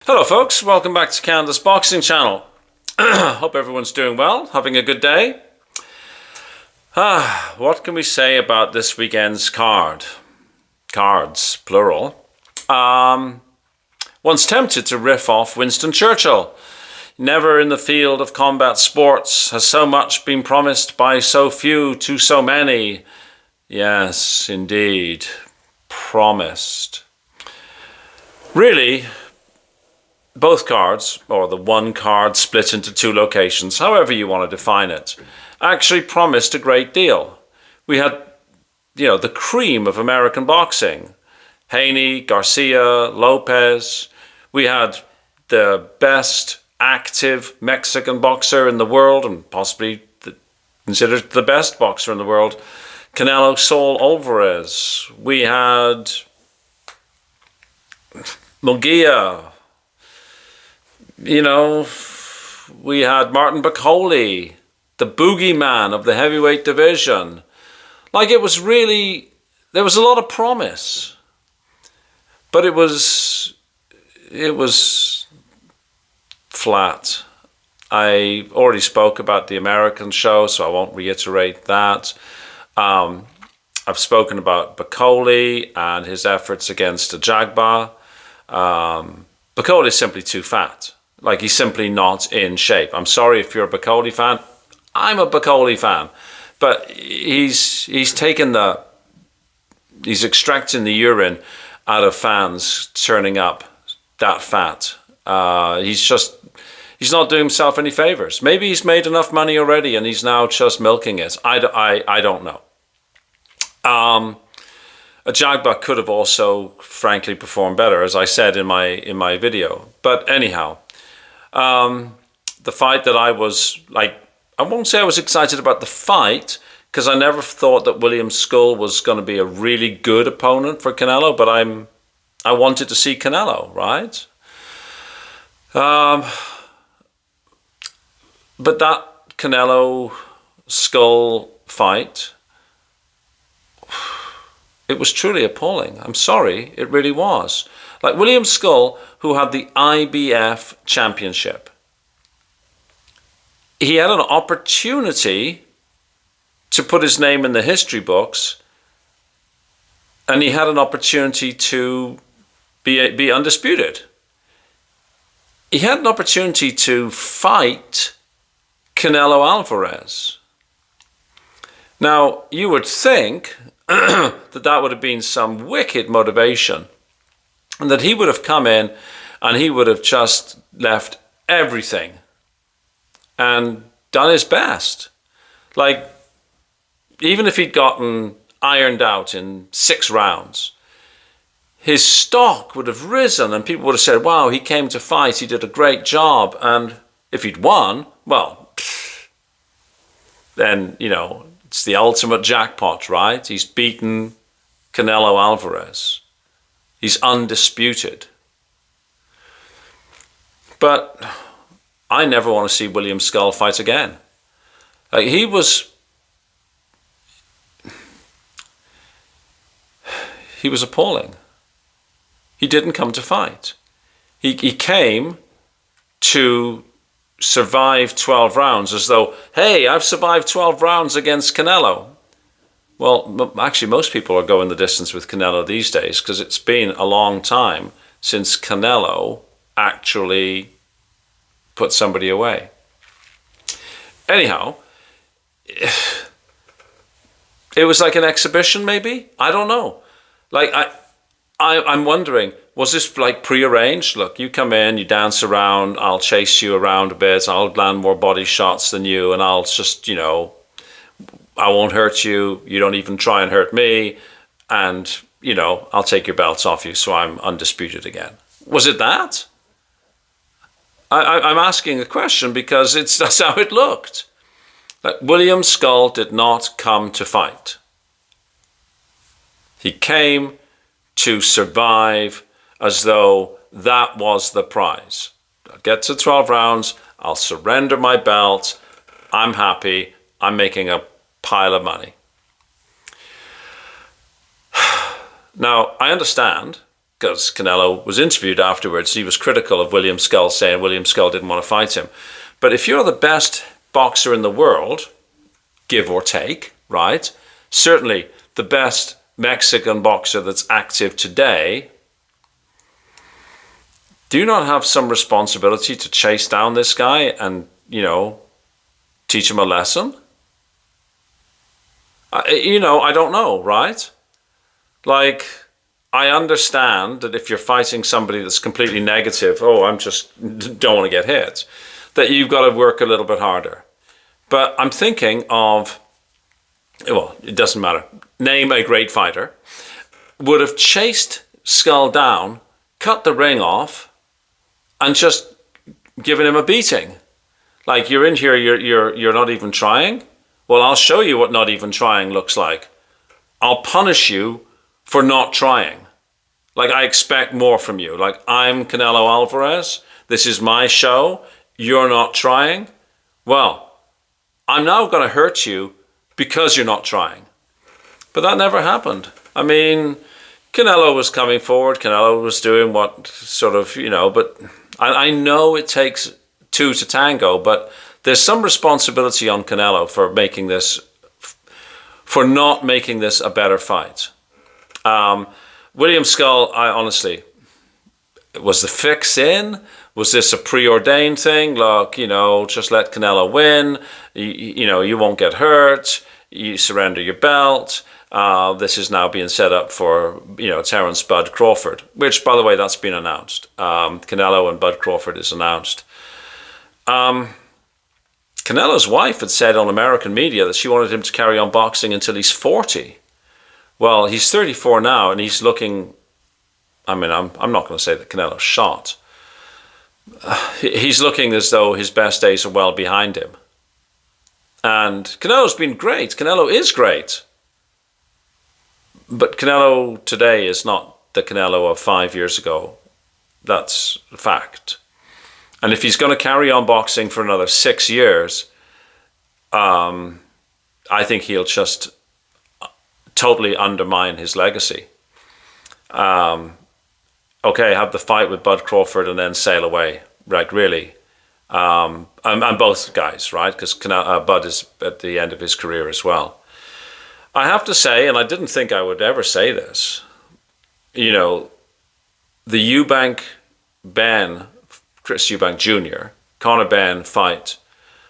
Hello folks, welcome back to Canada's Boxing Channel. Hope everyone's doing well, having a good day. What can we say about this weekend's cards, plural. One's tempted to riff off Winston Churchill. Never in the field of combat sports has so much been promised by so few to so many. Yes, indeed, promised. Really, both cards, or the one card split into two locations, however you want to define it, actually promised a great deal. We had, the cream of American boxing. Haney, Garcia, Lopez. We had the best active Mexican boxer in the world, and possibly considered the best boxer in the world, Canelo Saul Alvarez. We had Munguia. We had Martin Bakoli, the boogeyman of the heavyweight division. There was a lot of promise, but it was flat. I already spoke about the American show, so I won't reiterate that. I've spoken about Bakoli and his efforts against Ajagba. Bakoli is simply too fat. He's simply not in shape. I'm sorry if you're a Bakoli fan. I'm a Bakoli fan. But he's extracting the urine out of fans turning up that fat. He's not doing himself any favors. Maybe he's made enough money already and he's now just milking it. I don't know. Ajagba could have also, frankly, performed better, as I said in my video. But anyhow, the fight that I won't say I was excited about the fight, because I never thought that William Scull was going to be a really good opponent for Canelo, but I wanted to see Canelo, right? But that Canelo-Scull fight, it was truly appalling. I'm sorry, it really was. William Scull, who had the IBF championship, he had an opportunity to put his name in the history books, and he had an opportunity to be undisputed. He had an opportunity to fight Canelo Alvarez. Now, you would think that would have been some wicked motivation, and that he would have come in and he would have just left everything and done his best. Even if he'd gotten ironed out in 6 rounds, his stock would have risen and people would have said, wow, he came to fight, he did a great job. And if he'd won, well, then, it's the ultimate jackpot, right? He's beaten Canelo Alvarez. He's undisputed. But I never want to see William Scull fight again. He was appalling. He didn't come to fight. He came to survive 12 rounds as though, hey, I've survived 12 rounds against Canelo. Well, actually, most people are going the distance with Canelo these days, because it's been a long time since Canelo actually put somebody away. Anyhow, it was like an exhibition, maybe? I don't know. I'm wondering, was this prearranged? Look, you come in, you dance around, I'll chase you around a bit, I'll land more body shots than you, and I'll just, I won't hurt you, you don't even try and hurt me, and, I'll take your belts off you so I'm undisputed again. Was it that? I'm asking a question because that's how it looked. William Scull did not come to fight. He came to survive as though that was the prize. I'll get to 12 rounds, I'll surrender my belt, I'm happy, I'm making a pile of money. Now, I understand because Canelo was interviewed afterwards. He was critical of William Scull, saying William Scull didn't want to fight him. But if you're the best boxer in the world, give or take, right? Certainly the best Mexican boxer that's active today, do you not have some responsibility to chase down this guy and, teach him a lesson? I don't know, right? Like, I understand that if you're fighting somebody that's completely negative, don't want to get hit, that you've got to work a little bit harder. But I'm thinking of, it doesn't matter. Name a great fighter. Would have chased Scull down, cut the ring off, and just given him a beating. Like, you're in here, you're not even trying. Well, I'll show you what not even trying looks like. I'll punish you for not trying. Like, I expect more from you. Like, I'm Canelo Alvarez. This is my show. You're not trying. Well, I'm now going to hurt you because you're not trying. But that never happened. I mean, Canelo was coming forward. Canelo was doing what sort of, but I know it takes two to tango, but there's some responsibility on Canelo for not making this a better fight. William Scull, I honestly, was the fix in? Was this a preordained thing? Look, just let Canelo win. You won't get hurt. You surrender your belt. This is now being set up for, Terence Bud Crawford, which, by the way, that's been announced. Canelo and Bud Crawford is announced. Canelo's wife had said on American media that she wanted him to carry on boxing until he's 40. Well, he's 34 now, and he's looking, I'm not going to say that Canelo's shot. He's looking as though his best days are well behind him. And Canelo's been great. Canelo is great. But Canelo today is not the Canelo of 5 years ago. That's a fact. And if he's going to carry on boxing for another 6 years, I think he'll just totally undermine his legacy. Have the fight with Bud Crawford and then sail away, right? Really, and both guys, right? Because Bud is at the end of his career as well. I have to say, and I didn't think I would ever say this, the Eubank Chris Eubank Jr., Conor Benn fight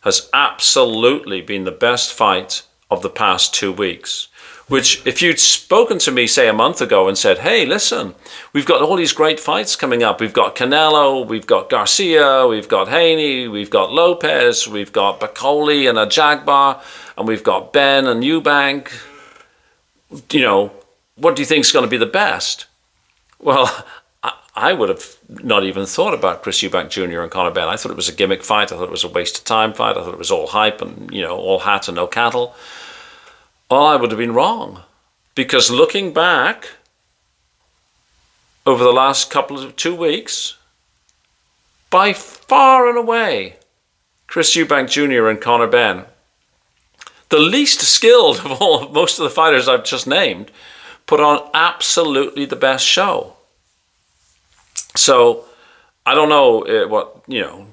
has absolutely been the best fight of the past 2 weeks. Which, if you'd spoken to me, say, a month ago and said, hey, listen, we've got all these great fights coming up. We've got Canelo, we've got Garcia, we've got Haney, we've got Lopez, we've got Bakoli and a Jagbar, and we've got Ben and Eubank. What do you think is going to be the best? Well, I would have not even thought about Chris Eubank Jr. and Conor Benn. I thought it was a gimmick fight. I thought it was a waste of time fight. I thought it was all hype and, all hat and no cattle. Well, I would have been wrong. Because looking back over the last 2 weeks, by far and away, Chris Eubank Jr. and Conor Benn, the least skilled of most of the fighters I've just named, put on absolutely the best show. So, I don't know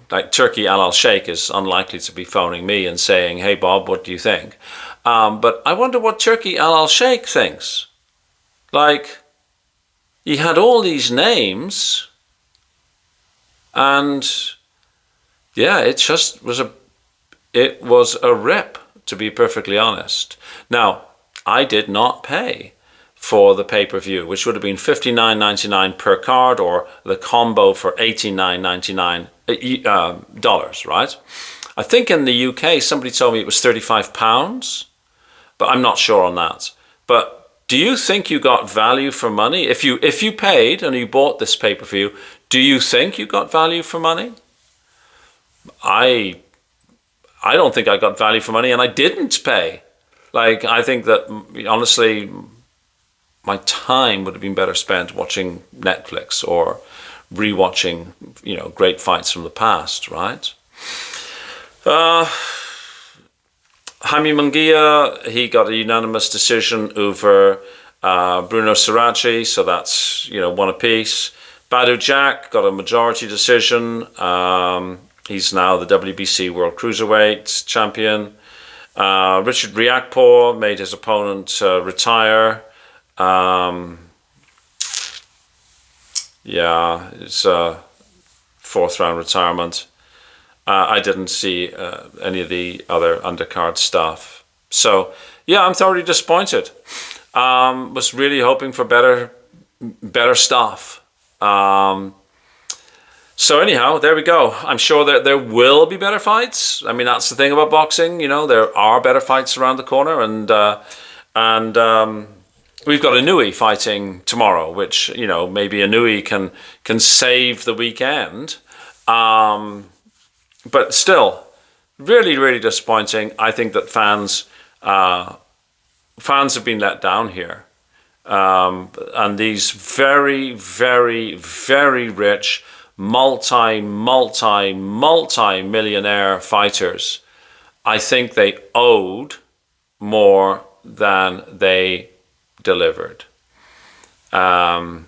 like Turkey Al-Sheikh is unlikely to be phoning me and saying, hey, Bob, what do you think? But I wonder what Turkey Al-Sheikh thinks. Like, he had all these names, and yeah, it was a rip, to be perfectly honest. Now, I did not pay for the pay-per-view, which would have been $59.99 per card, or the combo for $89.99 dollars, right? I think in the UK, somebody told me it was £35, but I'm not sure on that. But do you think you got value for money? If you paid and you bought this pay-per-view, do you think you got value for money? I don't think I got value for money, and I didn't pay. Like, I think that, honestly, my time would have been better spent watching Netflix or rewatching, great fights from the past, right? Jaime Munguia, he got a unanimous decision over Bruno Sirachi, so that's, one apiece. Badu Jack got a majority decision. He's now the WBC World Cruiserweight champion. Richard Riakporhe made his opponent retire. It's a fourth round retirement. I didn't see any of the other undercard stuff. So, yeah, I'm thoroughly disappointed. Was really hoping for better stuff. So anyhow, there we go. I'm sure that there will be better fights. I mean, that's the thing about boxing. There are better fights around the corner, and we've got Inouye fighting tomorrow, which maybe Inouye can save the weekend. But still, really, really disappointing. I think that fans have been let down here. And these very, very, very rich, multi-millionaire fighters, I think they owed more than they delivered. I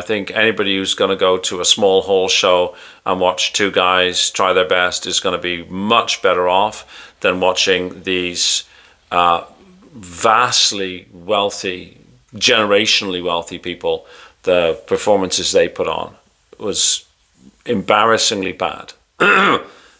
think anybody who's going to go to a small hall show and watch two guys try their best is going to be much better off than watching these vastly wealthy, generationally wealthy people. The performances they put on was embarrassingly bad.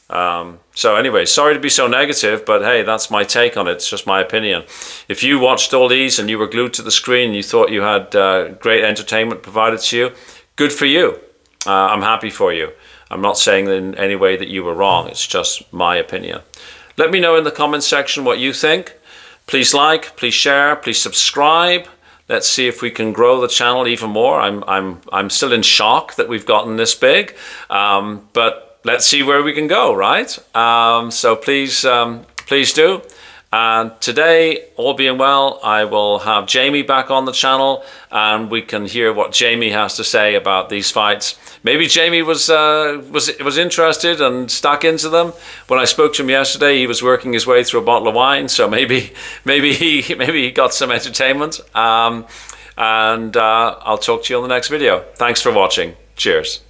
So anyway, sorry to be so negative, but hey, that's my take on it. It's just my opinion. If you watched all these and you were glued to the screen and you thought you had great entertainment provided to you, good for you. I'm happy for you. I'm not saying in any way that you were wrong. It's just my opinion. Let me know in the comments section what you think. Please like, please share, please subscribe. Let's see if we can grow the channel even more. I'm still in shock that we've gotten this big, but let's see where we can go, right? So please do. And today, all being well, I will have Jamie back on the channel, and we can hear what Jamie has to say about these fights. Maybe Jamie was interested and stuck into them. When I spoke to him yesterday, he was working his way through a bottle of wine, so maybe he got some entertainment. And I'll talk to you on the next video. Thanks for watching. Cheers.